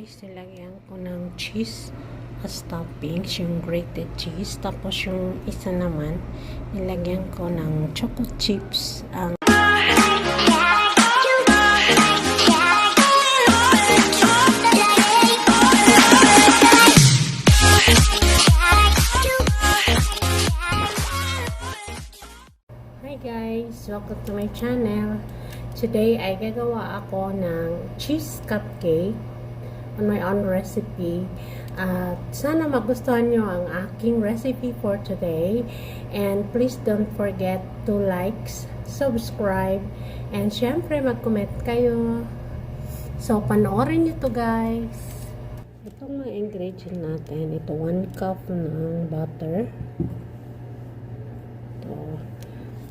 guys, nilagyan ko ng cheese as toppings, yung grated cheese. Tapos yung isa naman, nilagyan ko ng choco chips. Hi guys, welcome to my channel. Today ay gagawa ako ng cheese cupcake on my own recipe. At sana magustuhan nyo ang aking recipe for today. And please don't forget to like, subscribe, and syempre mag-comment kayo. So panoorin nyo to guys. Itong mga ingredient natin, ito 1 cup ng butter. Ito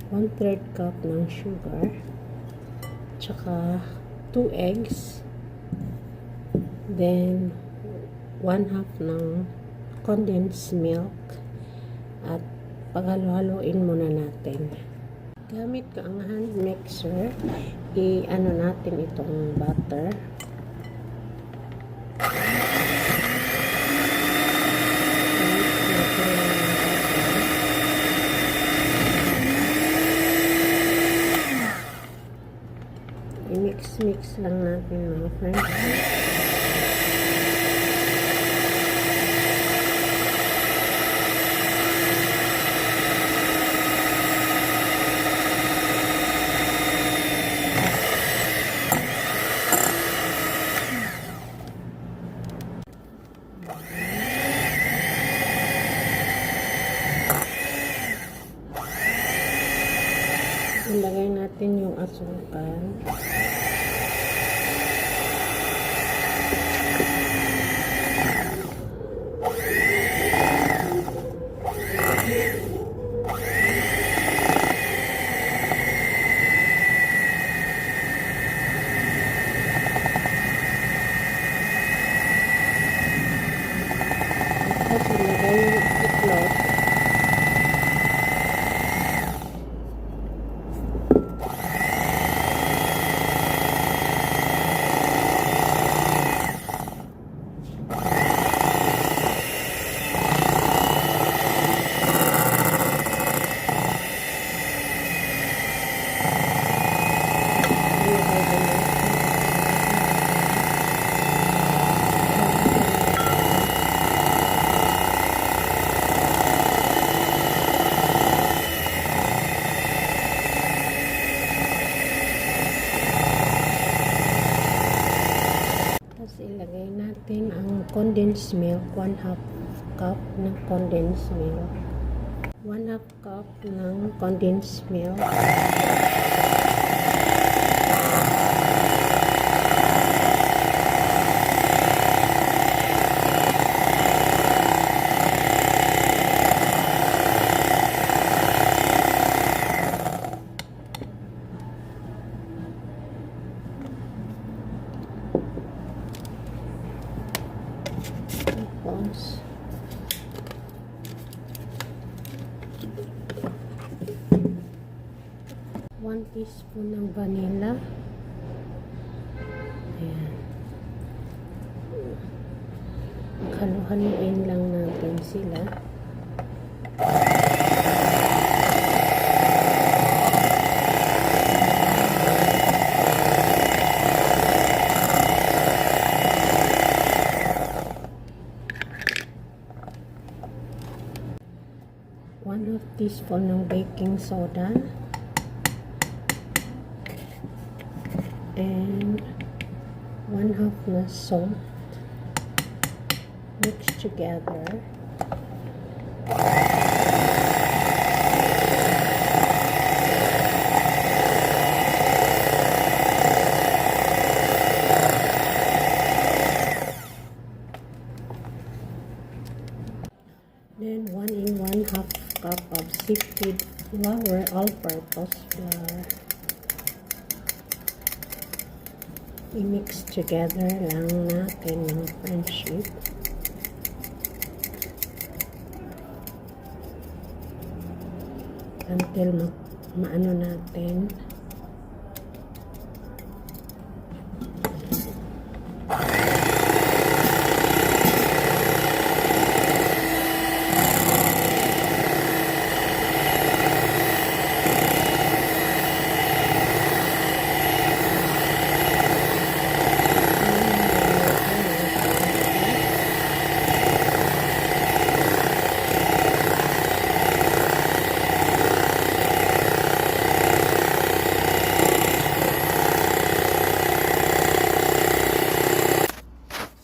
1/3 cup ng sugar. Tsaka 2 eggs. Then 1/2 ng condensed milk. At paghalo-haloin muna natin. Gamit ko ang hand mixer, i-ano natin itong butter. I-mix lang natin mga friends. Ilagay natin yung asukal. Tapos ilagay yung itlog. Ilagay natin ang condensed milk, 1/2 cup ng condensed milk. 1/2 cup ng condensed milk. Tapos 1 teaspoon ng vanilla. Ayan. Halo-haloin lang natin sila. One teaspoon ng baking soda and 1/2 na salt. Mix together. Then 1 cup of sifted flour, all-purpose flour. I-mix together lang natin ng friendship. Until maano natin.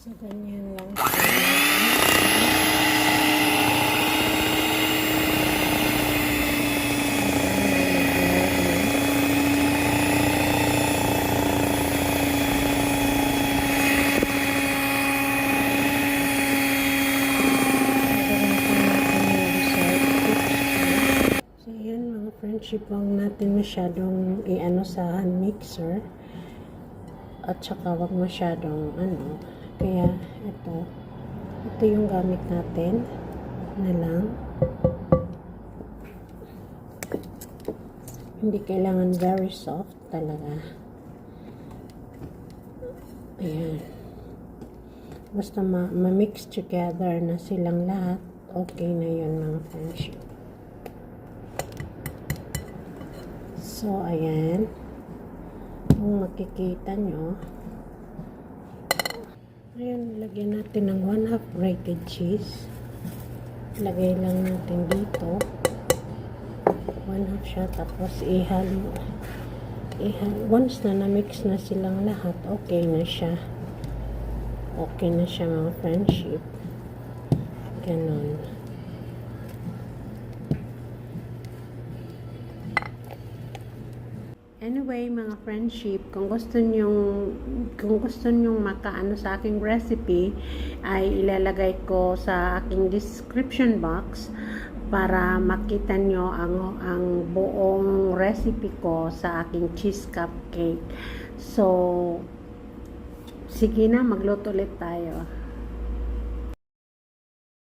So, ganyan lang. So, yan mga friendship, huwag natin masyadong i-ano sa hand mixer. At saka wag masyadong kaya ito yung gamit natin na lang, hindi kailangan very soft talaga. Ayan, basta ma-mix together na silang lahat, okay na yun mga friendship. So ayan, kung makikita nyo, ayan, lagyan natin ng 1/2 grated cheese. Lagay lang natin dito 1/2 siya, tapos ihalo. Once na na-mix na silang lahat, okay na siya mga friendship. Ganon. Anyway, mga friendship, kung gusto nyong makaano sa aking recipe, ay ilalagay ko sa aking description box para makita nyo ang buong recipe ko sa aking cheese cupcake. So, sige na, magluto ulit tayo.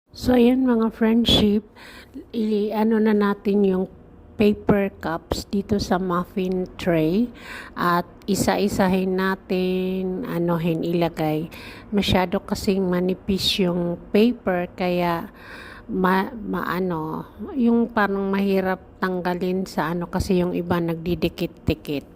So, ayan mga friendship, i-ano na natin yung paper cups dito sa muffin tray at isa-isahin natin ilagay. Masyado kasing manipis yung paper, kaya yung parang mahirap tanggalin sa kasi yung iba nagdidikit-dikit.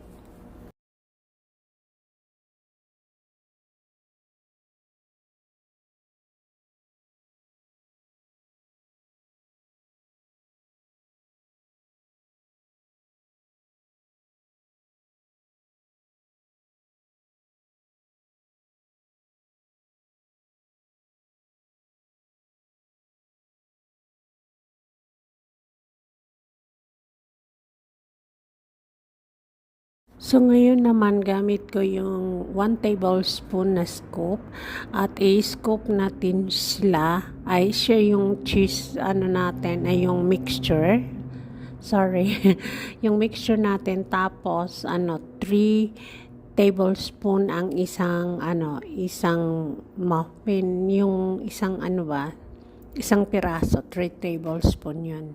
So, ngayon naman gamit ko yung 1 tablespoon na scoop at i-scoop natin siya yung cheese natin ay yung mixture. Sorry. Yung mixture natin, tapos 3 tablespoon ang isang muffin, yung isang piraso, 3 tablespoon 'yun.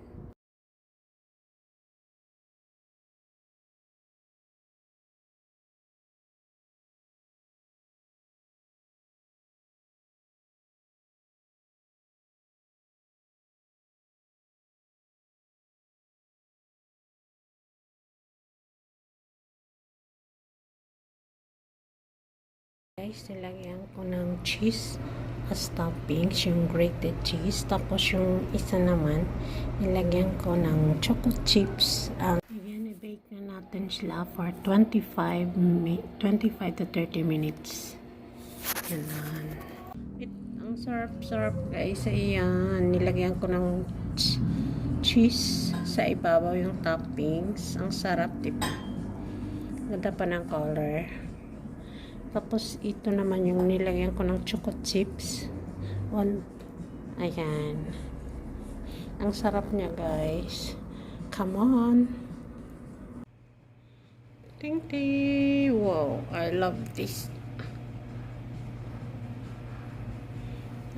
Guys, nilagyan ko ng cheese as toppings, yung grated cheese. Tapos yung isa naman, nilagyan ko ng choco chips. Ayan, i-bake na natin sila for 25 to 30 minutes. Ganun. Ang sarap-sarap guys. Ayan, nilagyan ko ng cheese sa ibabaw yung toppings. Ang sarap, diba? Ganda pa ng color. Tapos, ito naman yung nilagyan ko ng choco chips. Ayan. Ang sarap niya, guys. Come on. Ting ting. Wow, I love this.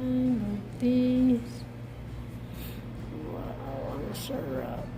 I love this. Wow, ang sarap.